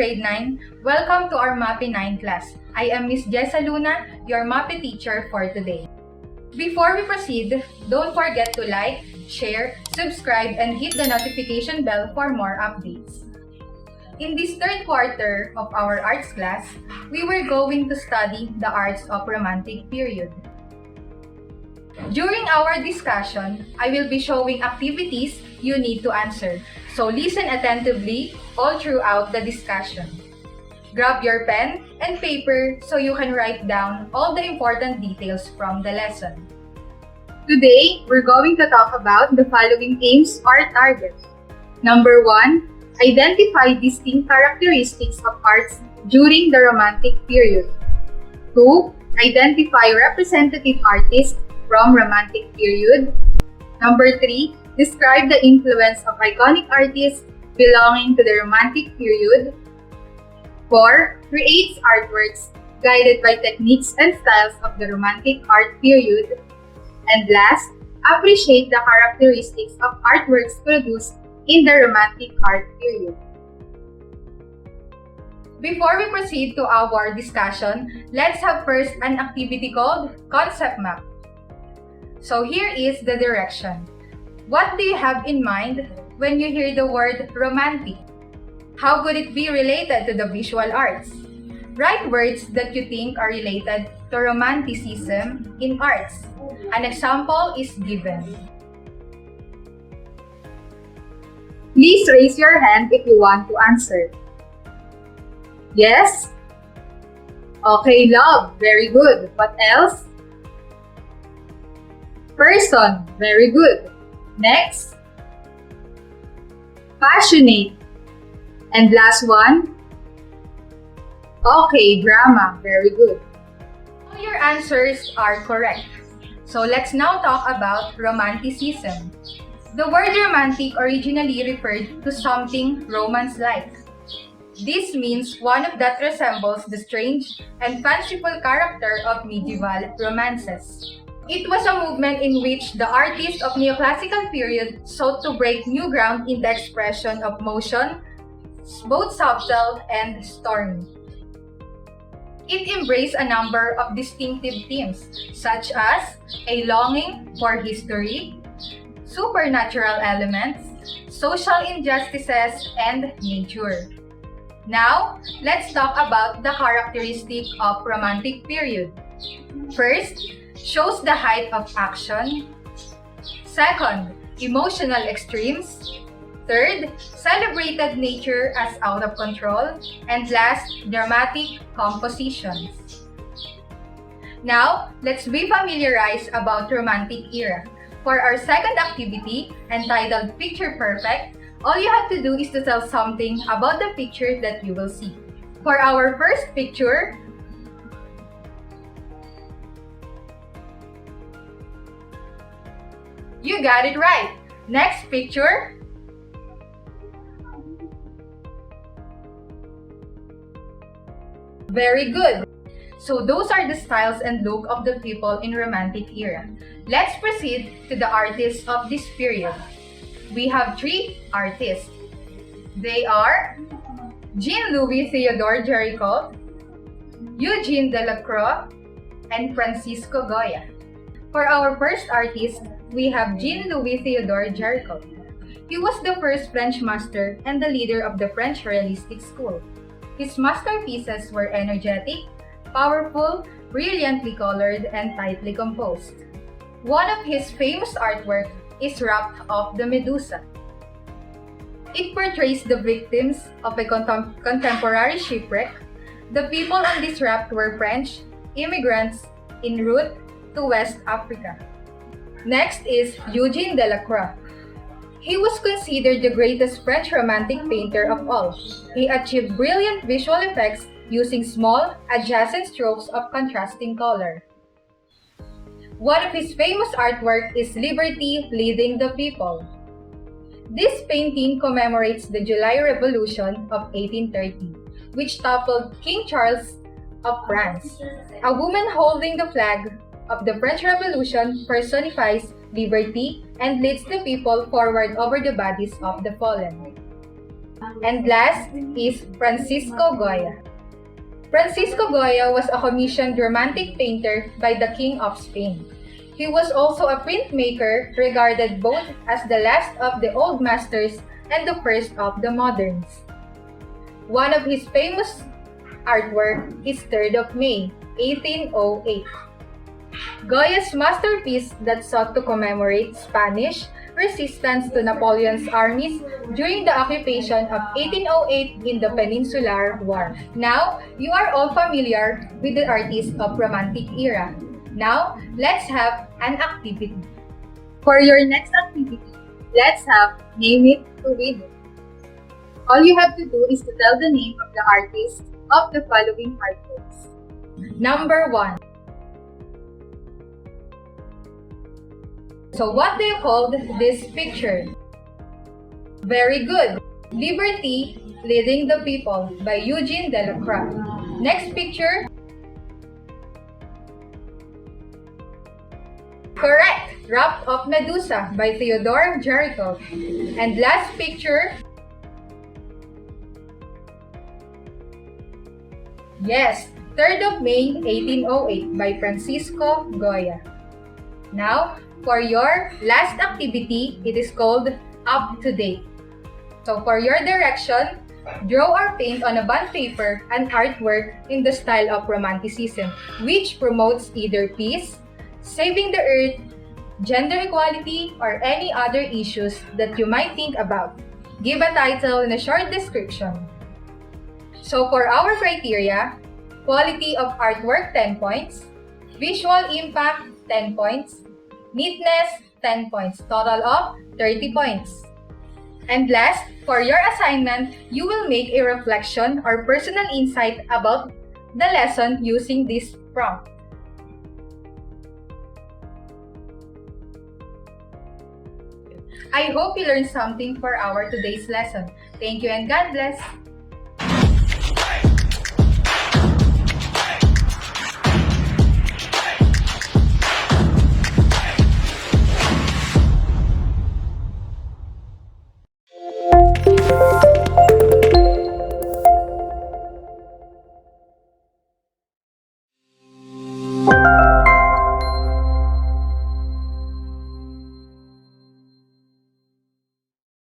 Grade 9. Welcome to our MAPE 9 class. I am Miss Jezza your MAPE teacher for today. Before we proceed, don't forget to like, share, subscribe, and hit the notification bell for more updates. In this third quarter of our arts class, we were going to study the arts of Romantic period. During our discussion, I will be showing activities you need to answer, so listen attentively all throughout the discussion. Grab your pen and paper so you can write down all the important details from the lesson. Today, we're going to talk about the following aims or targets. Number 1, identify distinct characteristics of arts during the Romantic period. 2, identify representative artists from Romantic period. Number 3, describe the influence of iconic artists belonging to the Romantic period. 4, creates artworks guided by techniques and styles of the Romantic art period. And last, appreciate the characteristics of artworks produced in the Romantic art period. Before we proceed to our discussion, let's have first an activity called Concept Map. So here is the direction. What do you have in mind when you hear the word romantic? How could it be related to the visual arts? Write words that you think are related to Romanticism in arts. An example is given. Please raise your hand if you want to answer. Yes? Okay, love. Very good. What else? Person. Very good. Next. Passionate. And last one. Okay, drama. Very good. All your answers are correct. So let's now talk about Romanticism. The word romantic originally referred to something romance-like. This means one that resembles the strange and fanciful character of medieval romances. It was a movement in which the artists of neoclassical period sought to break new ground in the expression of motion, both subtle and stormy. It embraced a number of distinctive themes, such as a longing for history, supernatural elements, social injustices, and nature. Now, let's talk about the characteristic of Romantic period. First, shows the height of action. Second, emotional extremes. Third, celebrated nature as out of control. And last, dramatic compositions. Now, let's be familiarized about Romantic era. For our second activity, entitled Picture Perfect, all you have to do is to tell something about the picture that you will see. For our first picture, you got it right. Next picture. Very good. So those are the styles and look of the people in Romantic era. Let's proceed to the artists of this period. We have 3 artists. They are Jean-Louis Theodore Géricault, Eugene Delacroix, and Francisco Goya. For our first artist, we have Jean-Louis Theodore Géricault. He was the first French master and the leader of the French realistic school. His masterpieces were energetic, powerful, brilliantly colored, and tightly composed. One of his famous artwork is Raft of the Medusa. It portrays the victims of a contemporary shipwreck. The people on this raft were French immigrants en route to West Africa. Next is Eugene Delacroix. He was considered the greatest French Romantic painter of all. He achieved brilliant visual effects using small, adjacent strokes of contrasting color. One of his famous artwork is Liberty Leading the People. This painting commemorates the July Revolution of 1830, which toppled King Charles of France. A woman holding the flag of the French Revolution personifies liberty and leads the people forward over the bodies of the fallen. And last is Francisco Goya. Francisco Goya was a commissioned romantic painter by the King of Spain. He was also a printmaker, regarded both as the last of the old masters and the first of the moderns. One of his famous artwork is 3rd of May, 1808. Goya's masterpiece that sought to commemorate Spanish resistance to Napoleon's armies during the occupation of 1808 in the Peninsular War. Now, you are all familiar with the artists of Romantic era. Now, let's have an activity. For your next activity, let's have Name It to Read It. All you have to do is to tell the name of the artist of the following artworks. Number 1. So what do you call this picture? Very good. Liberty, Leading the People by Eugene Delacroix. Next picture. Correct. Raft of Medusa by Theodore Jericho. And last picture. Yes, 3rd of May, 1808 by Francisco Goya. Now, for your last activity, it is called Up to Date. So for your direction, draw or paint on a bond paper an artwork in the style of Romanticism, which promotes either peace, saving the earth, gender equality, or any other issues that you might think about. Give a title and a short description. So for our criteria, quality of artwork 10 points, visual impact 10 points, neatness 10 points, total of 30 points. And last, for your assignment, you will make a reflection or personal insight about the lesson using this prompt. I hope you learned something for our today's lesson. Thank you and God bless!